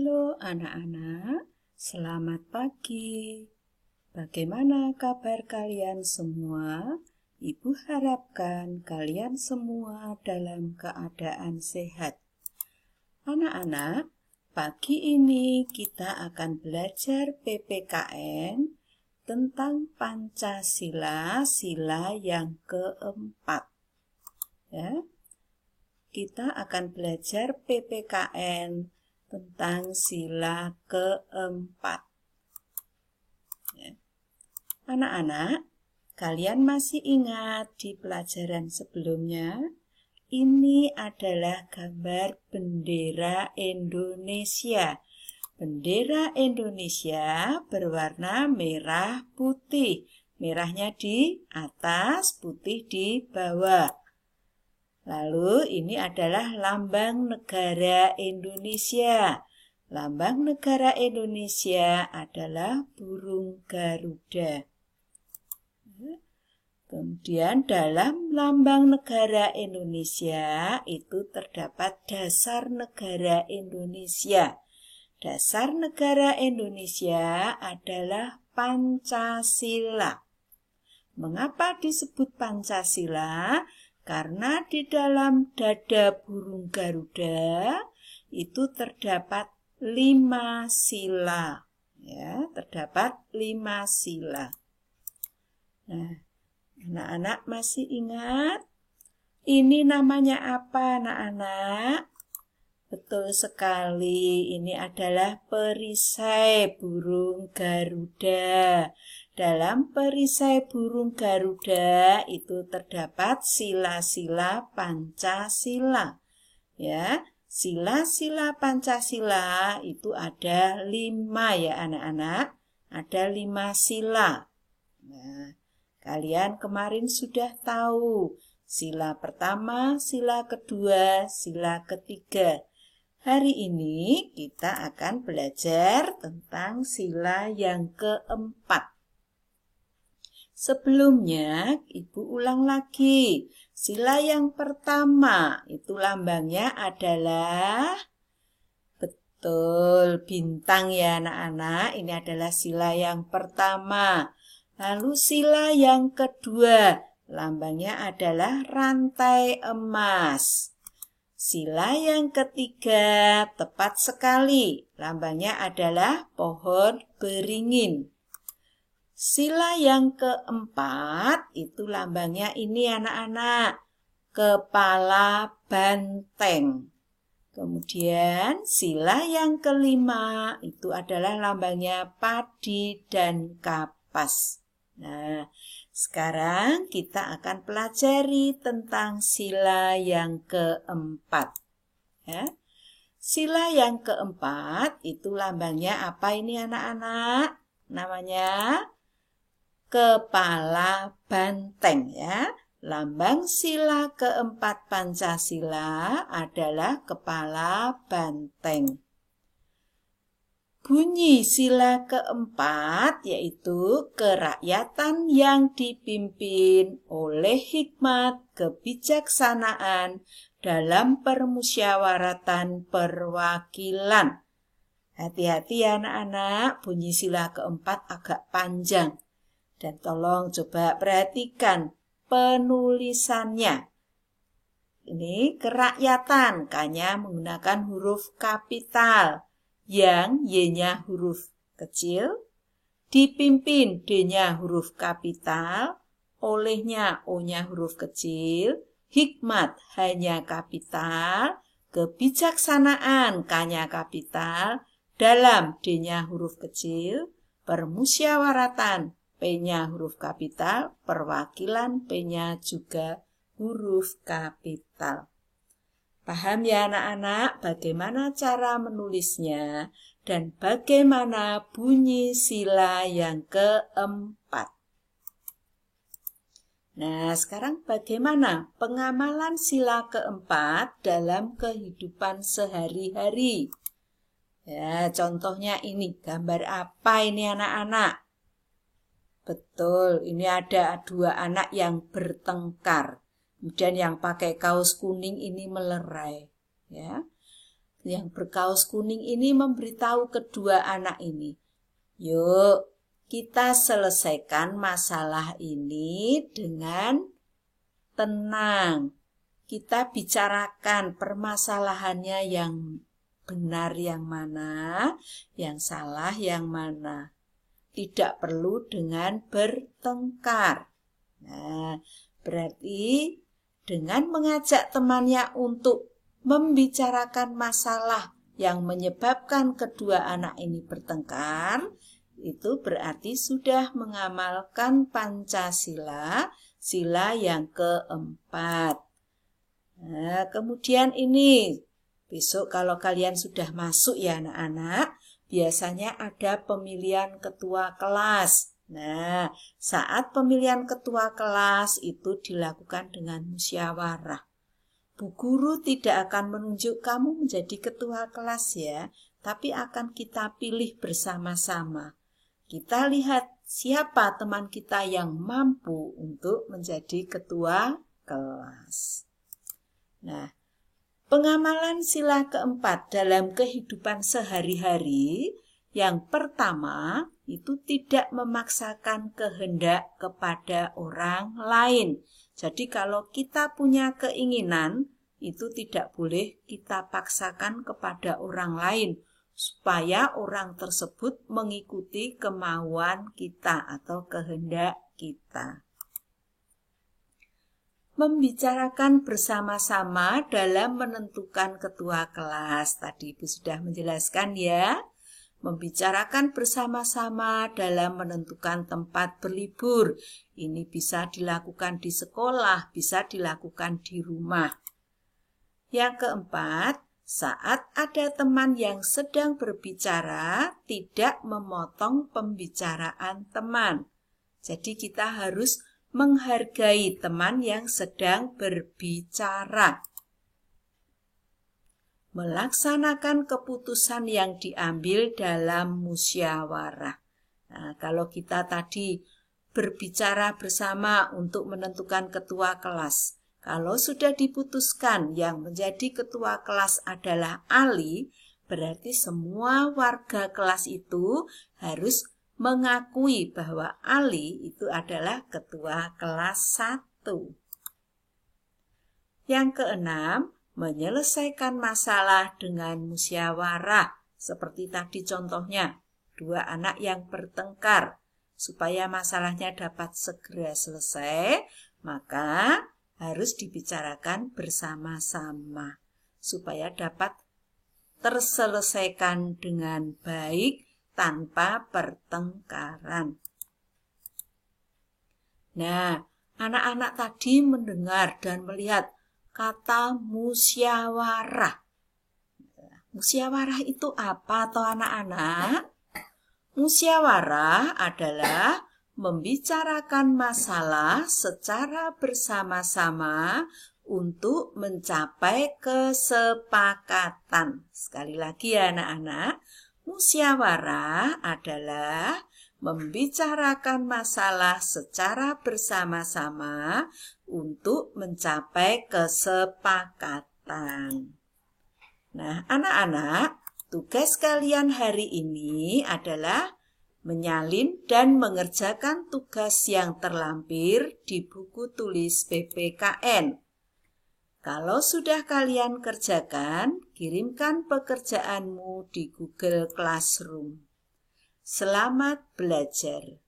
Halo anak-anak, selamat pagi. Bagaimana kabar kalian semua? Ibu harapkan kalian semua dalam keadaan sehat. Anak-anak, pagi ini kita akan belajar PPKN tentang Pancasila, sila yang keempat. Ya, kita akan belajar PPKN tentang sila keempat. Anak-anak, kalian masih ingat di pelajaran sebelumnya? Ini adalah gambar bendera Indonesia. Bendera Indonesia berwarna merah putih. Merahnya di atas, putih di bawah. Lalu ini adalah lambang negara Indonesia. Lambang negara Indonesia adalah burung Garuda. Kemudian dalam lambang negara Indonesia itu terdapat dasar negara Indonesia. Dasar negara Indonesia adalah Pancasila. Mengapa disebut Pancasila? Karena di dalam dada burung Garuda itu terdapat 5 sila. Ya, terdapat 5 sila. Nah, anak-anak masih ingat? Ini namanya apa, anak-anak? Betul sekali, ini adalah perisai burung Garuda. Dalam perisai burung Garuda itu terdapat sila-sila Pancasila. Ya, sila-sila Pancasila itu ada 5 ya anak-anak. Ada 5 sila. Nah, kalian kemarin sudah tahu sila pertama, sila kedua, sila ketiga. Hari ini kita akan belajar tentang sila yang keempat. Sebelumnya, Ibu ulang lagi. Sila yang pertama, itu lambangnya adalah, betul, bintang ya anak-anak. Ini adalah sila yang pertama. Lalu sila yang kedua, lambangnya adalah rantai emas. Sila yang ketiga, tepat sekali, lambangnya adalah pohon beringin. Sila yang keempat, itu lambangnya ini anak-anak, kepala banteng. Kemudian sila yang kelima, itu adalah lambangnya padi dan kapas. Nah, sekarang kita akan pelajari tentang sila yang keempat. Ya. Sila yang keempat, itu lambangnya apa ini anak-anak? Namanya kepala banteng ya. Lambang sila keempat Pancasila adalah kepala banteng. Bunyi sila keempat yaitu kerakyatan yang dipimpin oleh hikmat kebijaksanaan dalam permusyawaratan perwakilan. Hati-hati ya anak-anak, bunyi sila keempat agak panjang. Dan tolong coba perhatikan penulisannya. Ini kerakyatan, K-nya menggunakan huruf kapital, yang Y-nya huruf kecil, dipimpin D-nya huruf kapital, olehnya O-nya huruf kecil, hikmat H-nya kapital, kebijaksanaan K-nya kapital, dalam D-nya huruf kecil, permusyawaratan P-nya huruf kapital, perwakilan P-nya juga huruf kapital. Paham ya anak-anak bagaimana cara menulisnya dan bagaimana bunyi sila yang keempat. Nah, sekarang bagaimana pengamalan sila keempat dalam kehidupan sehari-hari? Ya, contohnya ini, gambar apa ini anak-anak? Betul, ini ada 2 anak yang bertengkar. Kemudian yang pakai kaos kuning ini melerai. Ya. yang berkaus kuning ini memberitahu kedua anak ini, yuk kita selesaikan masalah ini dengan tenang. Kita bicarakan permasalahannya yang benar yang mana, yang salah yang mana. Tidak perlu dengan bertengkar. Nah, berarti dengan mengajak temannya untuk membicarakan masalah yang menyebabkan kedua anak ini bertengkar, itu berarti sudah mengamalkan Pancasila, sila yang keempat. Nah, kemudian ini, besok kalau kalian sudah masuk ya anak-anak, biasanya ada pemilihan ketua kelas. Nah, saat pemilihan ketua kelas itu dilakukan dengan musyawarah. Bu guru tidak akan menunjuk kamu menjadi ketua kelas ya, tapi akan kita pilih bersama-sama. Kita lihat siapa teman kita yang mampu untuk menjadi ketua kelas. Nah, pengamalan sila keempat dalam kehidupan sehari-hari, yang pertama itu tidak memaksakan kehendak kepada orang lain. Jadi kalau kita punya keinginan, itu tidak boleh kita paksakan kepada orang lain, supaya orang tersebut mengikuti kemauan kita atau kehendak kita. Membicarakan bersama-sama dalam menentukan ketua kelas. Tadi Ibu sudah menjelaskan ya. Membicarakan bersama-sama dalam menentukan tempat berlibur. Ini bisa dilakukan di sekolah, bisa dilakukan di rumah. Yang keempat, saat ada teman yang sedang berbicara, tidak memotong pembicaraan teman. Jadi kita harus menghargai teman yang sedang berbicara. Melaksanakan keputusan yang diambil dalam musyawarah. Nah, kalau kita tadi berbicara bersama untuk menentukan ketua kelas, kalau sudah diputuskan yang menjadi ketua kelas adalah Ali, berarti semua warga kelas itu harus mengakui bahwa Ali itu adalah ketua kelas 1. Yang keenam, menyelesaikan masalah dengan musyawarah. Seperti tadi contohnya, dua anak yang bertengkar. Supaya masalahnya dapat segera selesai, maka harus dibicarakan bersama-sama. Supaya dapat terselesaikan dengan baik tanpa pertengkaran. Nah, anak-anak tadi mendengar dan melihat kata musyawarah. Musyawarah itu apa toh anak-anak? Musyawarah adalah membicarakan masalah secara bersama-sama untuk mencapai kesepakatan. Sekali lagi ya anak-anak, musyawarah adalah membicarakan masalah secara bersama-sama untuk mencapai kesepakatan. Nah, anak-anak, tugas kalian hari ini adalah menyalin dan mengerjakan tugas yang terlampir di buku tulis PPKN. Kalau sudah kalian kerjakan, kirimkan pekerjaanmu di Google Classroom. Selamat belajar.